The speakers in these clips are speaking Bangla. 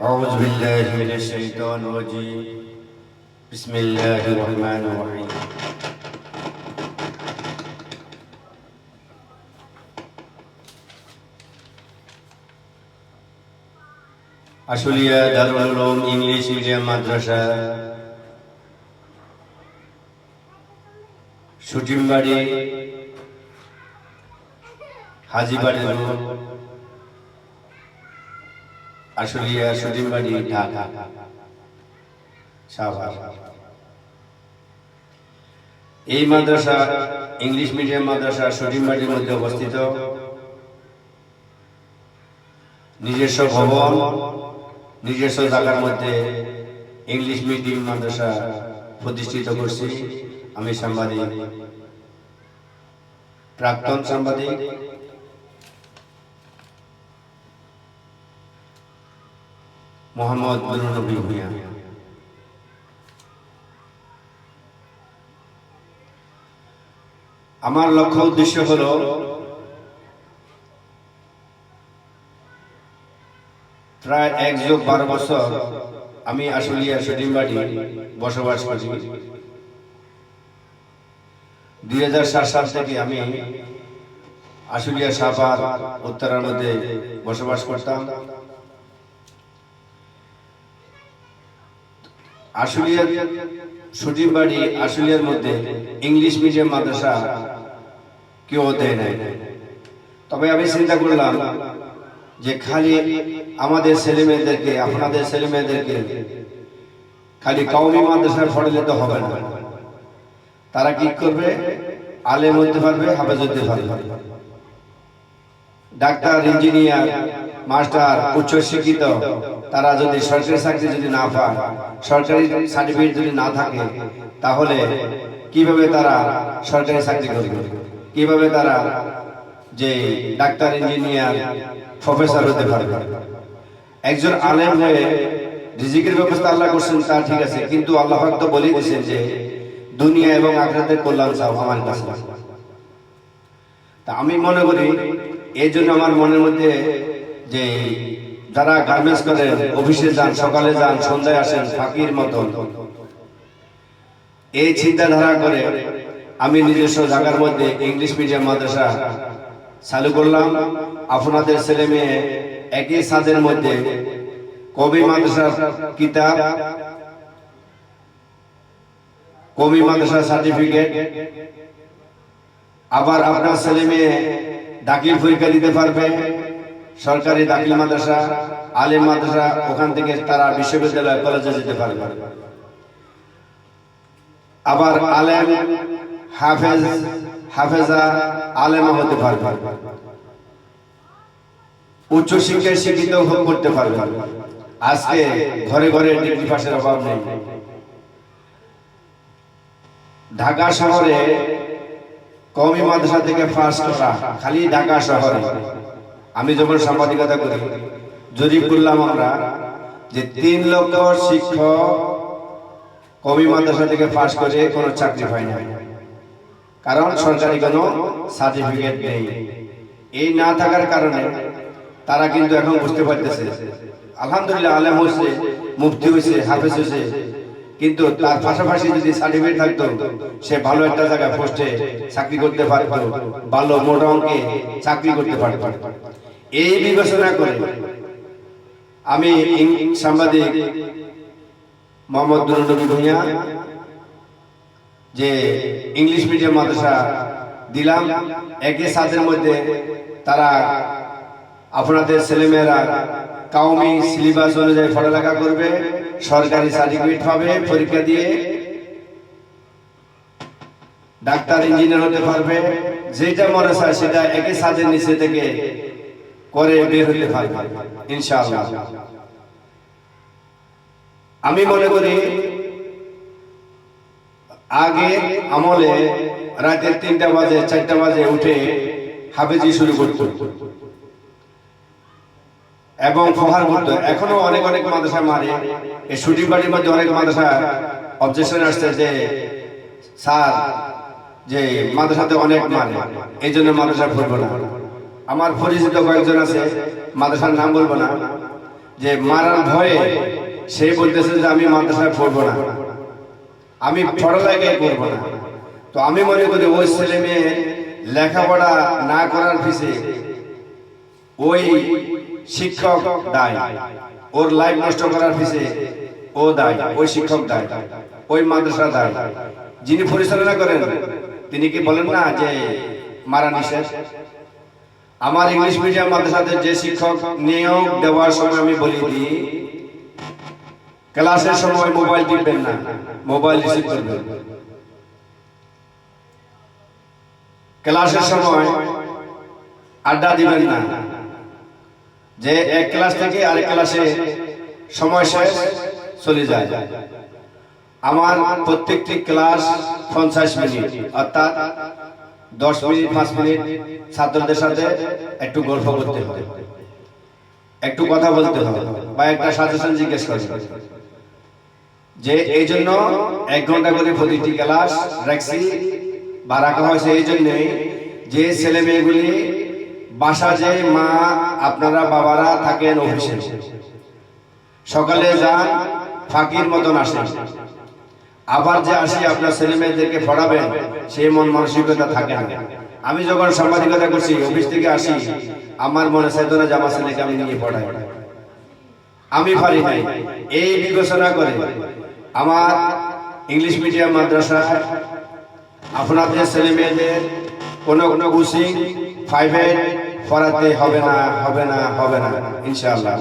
أعوذ بالله من الشيطان الرجيم بسم الله الرحمن الرحيم আশুলিয়া দারুল উলুম ইংলিশ মিডিয়াম মাদ্রাসা সুটিমবাড়ি হাজীবাড়ি রোড আশুলিয়া সুটিমবাড়ি ঢাকা এই মাদ্রাসা ইংলিশ মিডিয়াম মাদ্রাসা সুটিমবাড়ির মধ্যে অবস্থিত। নিজস্ব ভবন, নিজস্ব জায়গার মধ্যে ইংলিশ মিডিয়াম মাদ্রাসা প্রতিষ্ঠিত করছি। আমি সাংবাদিক, প্রাক্তন সাংবাদিক মোহাম্মদ নুরুন নবী ভূঁইয়া। আমার লক্ষ্য উদ্দেশ্য হলো প্রায় ১+১২ বছর আমি আশুলিয়া সুটিমবাড়ি বসবাস করি। ২০০৭ সাল থেকে আমি আশুলিয়া সাভার উত্তরার মধ্যে বসবাস করতাম। আশুলিয়া সুটিমবাড়ি আশুলিয়ার মধ্যে ইংলিশ মিডিয়াম মাদ্রাসা কেউ দেয় নাই। তবে আমি চিন্তা করলাম যে খালি আমাদের ছেলে মেয়েদেরকে, আপনাদের ছেলে মেয়েদেরকে খালি কওমি মাদ্রাসায় পড়ালে তো হবে না। তারা কি করবে? আলেম হতে পারবে, হাফেজ হতে পারবে, ডাক্তার, ইঞ্জিনিয়ার, মাস্টার, উচ্চ শিক্ষিত। তারা যদি সরকারি চাকরি যদি না পায়, সরকারি সার্টিফিকেট যদি না থাকে, তাহলে কিভাবে তারা সরকারি চাকরি করবে? কিভাবে তারা যে ডাক্তার, ইঞ্জিনিয়ার, প্রফেসর হতে পারবে? একজন আলেম হয়ে রিজিকের ব্যবস্থা আল্লাহ করছেন, তা ঠিক আছে, কিন্তু আল্লাহ পাক তো বলেই দিয়েছেন যে দুনিয়া এবং আখিরাতের কল্যাণ চাও আমার কাছে। তা আমি মনে করি এই জন্য আমার মনের মধ্যে যে যারা গার্মেন্টস করেন, অফিসে যান, সকালে যান, সন্ধ্যায় আসেন, ফাঁকির মতো, এই চিন্তাধারা করে আমি নিজস্ব জায়গার মধ্যে ইংলিশ মিডিয়াম মাদ্রাসা চালু করলাম। আপনাদের ছেলে মেয়ে একই ছাদের মধ্যে কওমি মাদ্রাসার কিতাব, কওমি মাদ্রাসার সার্টিফিকেট, আবার আপনার ছেলে মেয়ে দাখিল পরীক্ষা দিতে পারবে। সরকারি দাখিল মাদ্রাসা, আলেম মাদ্রাসা, ওখান থেকে তারা বিশ্ববিদ্যালয়, কলেজে যেতে পারবে। আবার আলেম, হাফেজ, হাফেজা, আলেমা হতে পারবে, উচ্চ শিক্ষায় শিক্ষিত করতে পারবে। আজকে ঘরে ঘরে ডিগ্রি পাসের অভাব নেই। ঢাকা শহরে কওমি মাদ্রাসা থেকে পাস করা, খালি ঢাকা শহরে, আমি যখন সাংবাদিকতা করি জরিপ করলাম আমরা যে ৩ লক্ষ শিক্ষক কওমি মাদ্রাসা থেকে পাস করে কোনো চাকরি পায় না, কারণ সরকারি কোনো সার্টিফিকেট নেই। এই না থাকার কারণে তারা কিন্তু এখন বুঝতে পারতেছে আলহামদুলিল্লাহ আলেম হয়েছে, মুফতি হয়েছে, হাফেজ হয়েছে, কিন্তু তার পাশাপাশি যদি সার্টিফিকেট থাকতো সে ভালো একটা জায়গায় পোস্টে চাকরি করতে পারত, ভালো মোটা অঙ্কে চাকরি করতে পারত। এই বিবেচনা করে আমি সাংবাদিক মোহাম্মদ নুরুন নবী ভূঁইয়া যে ইংলিশ মিডিয়াম মাদ্রাসা দিলাম। একই ছাদের মধ্যে তারা আপনাদের ছেলেমেয়েরা কওমি সিলেবাস অনুযায়ী পড়ালেখা করবে, সরকারি সার্টিফিকেট পাবে, পরীক্ষা দিয়ে ডাক্তার, ইঞ্জিনিয়ার হতে পারবে। যেটা মনে চায় সেটা একই ছাদের নিচে থেকে করে বের হতে পারবে ইনশাআল্লাহ। আমি মনে করি আগে আমলে রাতের ৩টা বাজে ৪টা বাজে উঠে হাফেজি শুরু করত এবং ফোহার করতো। এখনো অনেক অনেক মাদ্রাসা মারে। এই সুটিমবাড়ির মধ্যে অনেক মাদ্রাসা অবজেকশন আসছে যে স্যার যে মাদ্রাসাতে অনেক মানে, এই জন্য মাদ্রাসা পড়বো না। আমার পরিচিত কয়েকজন আছে, মাদ্রাসার নাম বলবো না, যে মারার ভয়ে সে বলতেছে যে আমি মাদ্রাসায় পড়বো না, আমি পড়ালেখাই করবো না। তো আমি মনে করি ওই ছেলে মেয়ে লেখাপড়া না করার পিছে ওই শিক্ষক দায়, ওর লাইফ নষ্ট করার পিছে ও দায়, ওই শিক্ষক দায়, ওই মাদ্রাসা দায়। যিনি পরিচালনা করেন তিনি কি বলেন না যে মারা নিষেধ? আমার ইংলিশ মিডিয়াম মাদ্রাসাতে যে শিক্ষক নিয়োগ দেওয়ার সময় আমি বলি দিই, ক্লাসের সময় মোবাইল টিপবেন না, মোবাইল রিসিভ করবেন। ক্লাসের সময় আড্ডা দিবেন না, যে এক ক্লাস থেকে আরেক ক্লাসে সময় শেষ চলে যায়। আমার প্রত্যেকটি ক্লাস 50 মিনিট, অর্থাৎ 10 মিনিট 5 মিনিট ছাত্রদের সাথে একটু গল্প করতে হবে, একটু কথা বলতে হবে, বা একটা সাজেশন জিজ্ঞেস করতে হবে। যে এই জন্য 1 ঘন্টা করে প্রতিটি ক্লাস রাখছি বা রাখা হয়েছে এই জন্যই যে ছেলে মেয়েগুলি বাসা যে মা আপনারা বাবারা থাকেন অফিসে, সকালে যান ফাঁকির মতন আসেন, আবার যে আসি আপনার ছেলে মেয়েদেরকে পড়াবেন সেই মন মানসিকতা থাকে না। আমি যখন সাংবাদিকতা করছি অফিস থেকে আসি, আমার মনে চাইতো না যে আমার ছেলেকে আমি নিয়ে পড়াই, আমি পারি নাই। এই বিবেচনা করে আমার ইংলিশ মিডিয়াম মাদ্রাসায় আপনাদের ছেলে মেয়েদের কোনো কোচিং প্রাইভেট পড়াতে হবে না, হবে না, হবে না ইনশাআল্লাহ।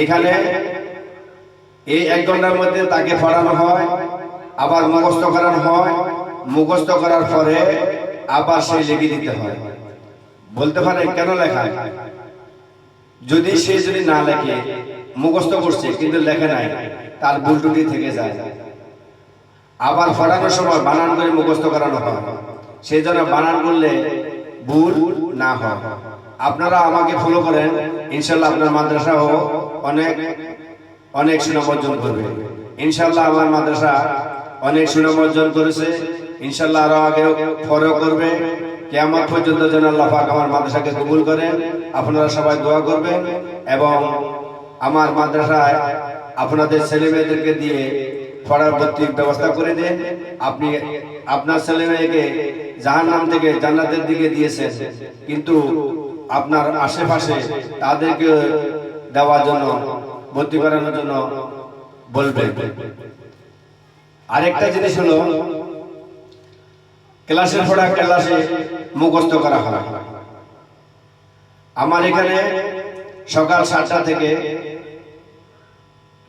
এখানে এই 1 ঘন্টার মধ্যে তাকে পড়ানো হয়, আবার মুখস্থ করানো হয়, মুখস্থ করার পরে আবার সে লিখে দিতে হয়। বলতে পারে কেন লেখা? যদি সে না লেখে, মুখস্থ করছে কিন্তু লেখে নাই, তার ভুল ত্রুটি থেকে যায়। আবার পড়ানোর সময় বানান করে মুখস্থ করানো হয়, সেই জন্য বানান করলে ভুল না হয়। আপনারা আমাকে ফলো করেন, ইনশাল্লাহ আপনার মাদ্রাসাও অনেক অনেক সুনাম অর্জন করবে। ইনশাল্লাহ আমার মাদ্রাসা অনেক সুনাম অর্জন করেছে, ইনশাল্লাহ আরো আগে ফলো করবে। কিয়ামত পর্যন্ত যেন আল্লাহ পাক আমার মাদ্রাসাকে কবুল করেন। আপনারা সবাই দোয়া করবেন এবং আমার মাদ্রাসায় আপনাদের ছেলে মেয়েদেরকে দিয়ে পড়ার ভর্তির ব্যবস্থা করে দেন। আপনি আপনার ছেলে মেয়েকে জাহান্নাম থেকে জান্নাতের দিকে দিয়েছেন, কিন্তু আপনার আশেপাশে তাদেরকে দেওয়ার জন্য, ভর্তি করানোর জন্য বলবেন। আরেকটা জিনিস হলো, ক্লাসের পড়া ক্লাসে মুখস্থ করা হয়। আমার এখানে সকাল 7টা থেকে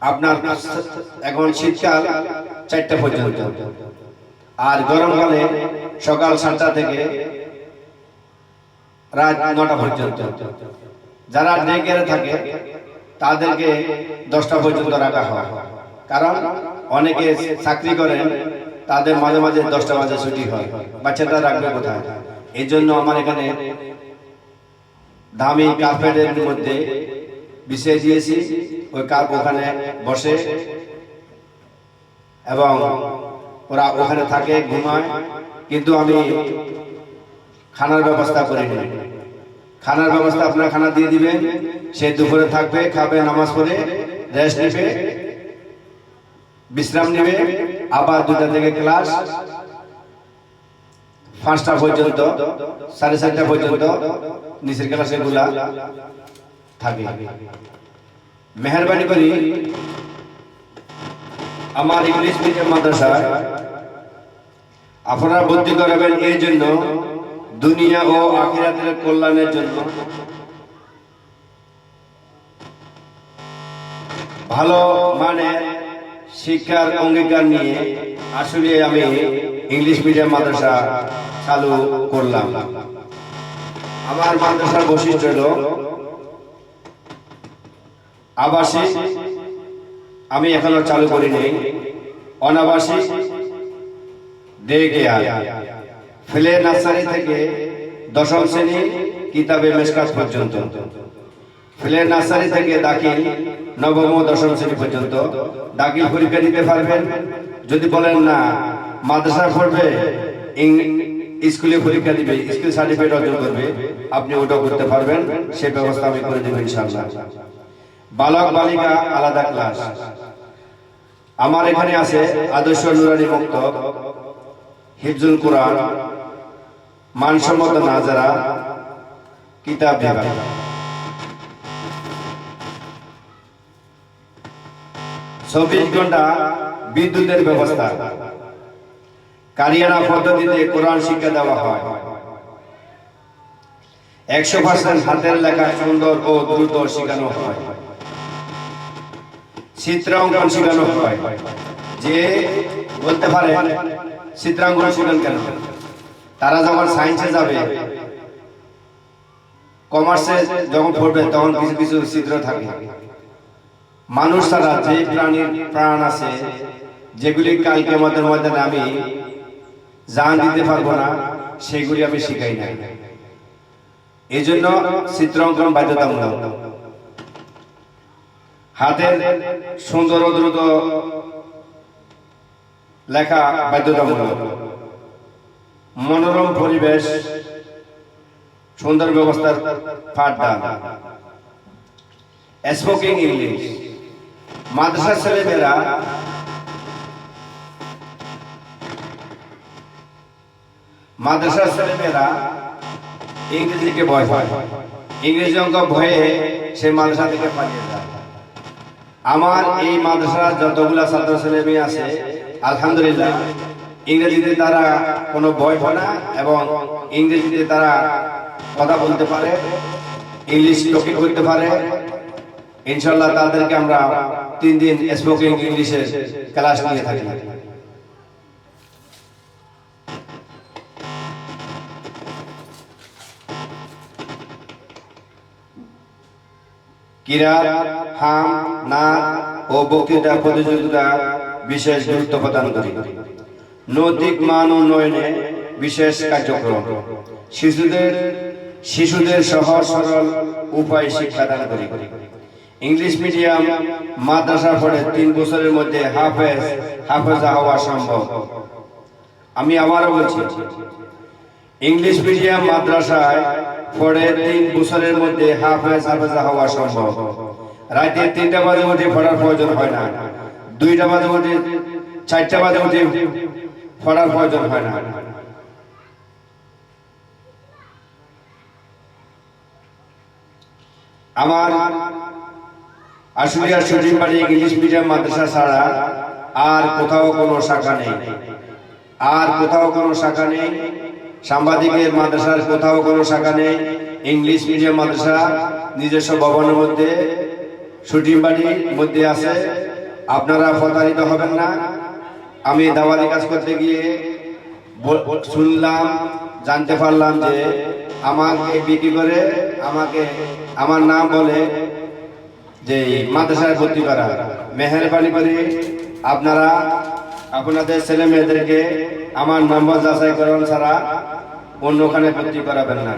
আপনার এখন শীতকাল 4টা পর্যন্ত, আর গরমকালে সকাল 7টা থেকে রাত 9টা পর্যন্ত। যারা ডে কেয়ারে থাকে তাদেরকে 10টা পর্যন্ত রাখা হয়, কারণ অনেকে চাকরি করেন, তাদের মাঝে মাঝে 10টা বাজে ছুটি হয়, বাচ্চাটা রাখবে কোথায়? এই জন্য আমার এখানে দামি কার্পেটের মধ্যে বিছিয়ে দিয়েছি, ওই ওখানে বসে এবং ওরা ওখানে থাকে, ঘুমায়। কিন্তু আমি খানার ব্যবস্থা করিনি। খানার ব্যবস্থা আপনারা খানা দিয়ে দিবেন, সে দুপুরে থাকবে, খাবে, নামাজ পড়ে রেস্ট নেবে, বিশ্রাম নেবে, আবার 2টা থেকে ক্লাস 5টা পর্যন্ত, 4:30 পর্যন্ত নিচের ক্লাসে গুলা থাকে। মেহরবানি করি আমার ইংলিশ মিডিয়াম মাদ্রাসায় আপনারা ভর্তি করাবেন এই জন্য, দুনিয়া ও আখিরাতের কল্যাণের জন্য। ভালো মানের শিক্ষার অঙ্গীকার নিয়ে আসলে আমি ইংলিশ মিডিয়াম মাদ্রাসা চালু করলাম। আমার মাদ্রাসার বৈশিষ্ট্য হলো আবাসিক, আমি এখনো চালু করিনি, অনাবাসিক, ডে কেয়ার, প্লে নার্সারি থেকে 10ম শ্রেণী কিতাবে মেশকাত পর্যন্ত, প্লে নার্সারি থেকে দাখিল 9ম ও 10ম শ্রেণী পর্যন্ত দাখিল পরীক্ষা দিতে পারবেন। যদি বলেন না মাদ্রাসা পড়বে, স্কুলে পরীক্ষা দিবে, স্কুল সার্টিফিকেট অর্জন করবে, আপনি ওটাও করতে পারবেন, সেই ব্যবস্থা আমি করে দেব ইনশাআল্লাহ। বালক বালিকা আলাদা ক্লাস। আমার এখানে আছে আদর্শ নুরানি মক্তব, হিফজুল কোরআন, মানসম্মত নাজারা, কিতাব বিভাগ। 24 ঘন্টা বিদ্যুতের ব্যবস্থা। কারিয়ানা পদ্ধতিতে কোরআন শিক্ষা দেওয়া হয়। 100% হাতের লেখা সুন্দর ও দ্রুত শেখানো হয়। চিত্রাঙ্কন শেখানো হয়। যে বলতে পারে চিত্রাঙ্কন শেখান কেন? তারা যখন সায়েন্সে যাবে, কমার্সে যখন পড়বে, তখন কিছু কিছু চিত্র থাকে। মানুষ ছাড়া যে প্রাণীর প্রাণ আছে, যেগুলি কাল কিয়ামতের ময়দানে আমি জান দিতে পারবো না, সেগুলি আমি শিখাই না। এই জন্য চিত্রাঙ্কন বাধ্যতামূলক। হাতের সুন্দর ও দ্রুত লেখা বাধ্যতামূলক। মনোরম পরিবেশ, সুন্দর ব্যবস্থার পাঠদান। স্পোকিং ইংলিশ। মাদ্রাসার ছেলেমেয়েরা ইংরেজিকে ভয় পায়। ইংরেজি অঙ্ক ভয়ে সে মাদ্রাসা থেকে পালিয়ে যায়। আমার এই মাদ্রাসার যতগুলা ছাত্র ছেলে মেয়ে আছে, আলহামদুলিল্লাহ ইংরেজিতে তারা কোনো ভয় পায় না এবং ইংরেজিতে তারা কথা বলতে পারে, ইংলিশ টকিং করতে পারে। ইনশাআল্লাহ তাদেরকে আমরা 3 দিন স্পোকিং ইংলিশের ক্লাস নিয়ে থাকি। কিরাত, হাম, নাত ও বক্তৃতা প্রতিযোগিতা বিশেষ গুরুত্ব প্রদান করি। নৈতিক মান উন্নয়নে বিশেষ কার্যক্রম। শিশুদের সহজ সরল উপায় শিক্ষাদান করি। ইংলিশ মিডিয়াম মাদ্রাসা পড়ে 3 বছরের মধ্যে হাফেজা হওয়া সম্ভব। আমি আবারও বলছি, ইংলিশ মিডিয়াম মাদ্রাসায় পড়ে 3 বছরের মধ্যে হাফেজা হওয়া সম্ভব। রাতে 3টা বাজে উঠে পড়ার প্রয়োজন হয় না। 2টা বাজে উঠে, 4টা বাজে উঠে পড়ার প্রয়োজন হয় না। আমার আশুলিয়ার শরীফবাড়ি ইংলিশ মিডিয়াম মাদ্রাসা ছাড়া আর কোথাও কোনো শাখা নেই। সাংবাদিকের মাদ্রাসার কোথাও কোনো শাখা নেই। ইংলিশ মিডিয়াম মাদ্রাসা নিজস্ব ভবনের মধ্যে শরীফবাড়ির মধ্যে আছে। আপনারা প্রতারিত হবেন না। আমি দাওয়াতি কাজ করতে গিয়ে শুনলাম, জানতে পারলাম যে আমাকে বিক্রি করে আমার নাম বলে যে মাদ্রাসায় ভর্তি করা। মেহেরবানি করে আপনারা আপনাদের ছেলে মেয়েদেরকে আমার নম্বর যাচাইকরণ ছাড়া অন্যখানে ভর্তি করাবেন না।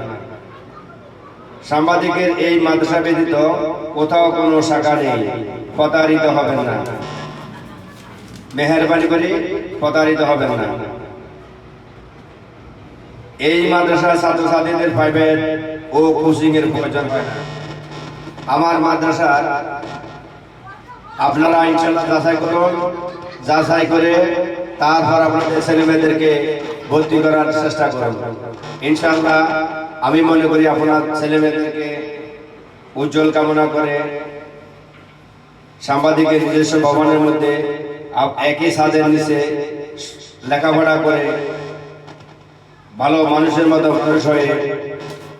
সাংবাদিকের এই মাদ্রাসা ব্যতীত কোথাও কোনো শাখা নেই। প্রতারিত হবেন না। মেহেরবানি করে প্রতারিত হবেন না। এই মাদ্রাসার ছাত্রছাত্রীদের প্রাইভেট ও কোচিং এর প্রয়োজন হয় না। আমার মাদ্রাসার আপনারা ইনশাআল্লাহ যাচাই করে তারপর আপনাদের ছেলে মেয়েদেরকে ভর্তি করার চেষ্টা করুন। ইনশাআল্লাহ আমি মনে করি আপনার ছেলে মেয়েদেরকে উজ্জ্বল কামনা করে সাংবাদিকের নিজস্ব ভবনের মধ্যে একই ছাদের নিচে লেখাপড়া করে ভালো মানুষের মতো মানুষ হয়ে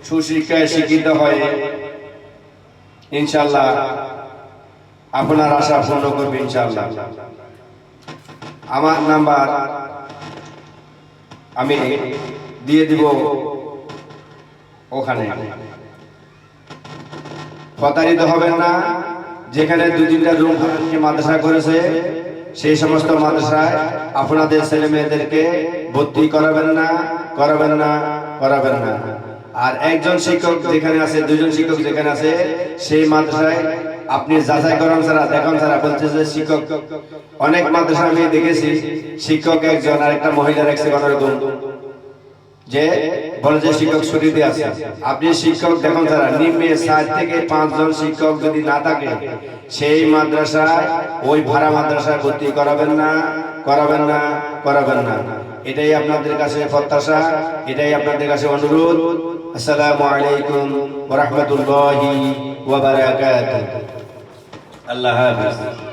সুশিক্ষায় শিক্ষিত হয়ে ইনশাআল্লাহ আপনার আশা পূর্ণ করবে ইনশাআল্লাহ। আমার নাম্বার আমি দিয়ে দিব ওখানে। প্রতারিত হবেন না। যেখানে 2-3টা রুম মাদ্রাসা করেছে সেই সমস্ত মাদ্রাসায় আপনাদের ছেলে মেয়েদেরকে ভর্তি করাবেন না। আর একজন শিক্ষক যেখানে আছে, 2জন শিক্ষক যেখানে আছে সেই মাদ্রাসায় আপনি যাচাইকরণ ছাড়া দেখান ছাড়া বলছে যে শিক্ষক। অনেক মাদ্রাসা আমি দেখেছি শিক্ষক একজন আর একটা মহিলা রাখছে, যে বলে যে শিক্ষক ছুটিতে আছে। আপনি শিক্ষক দেখুন যারা নিম্নে 4 থেকে 5 জন শিক্ষক যদি না থাকে সেই মাদ্রাসায় ওই ভাড়া মাদ্রাসায় ভর্তি করাবেন না, করাবেন না, করাবেন না। এটাই আপনাদের কাছে প্রত্যাশা, এটাই আপনাদের কাছে অনুরোধ। আসসালামু আলাইকুম ওয়া রাহমাতুল্লাহি ওয়া বারাকাতুহু। আল্লাহ হাফেজ।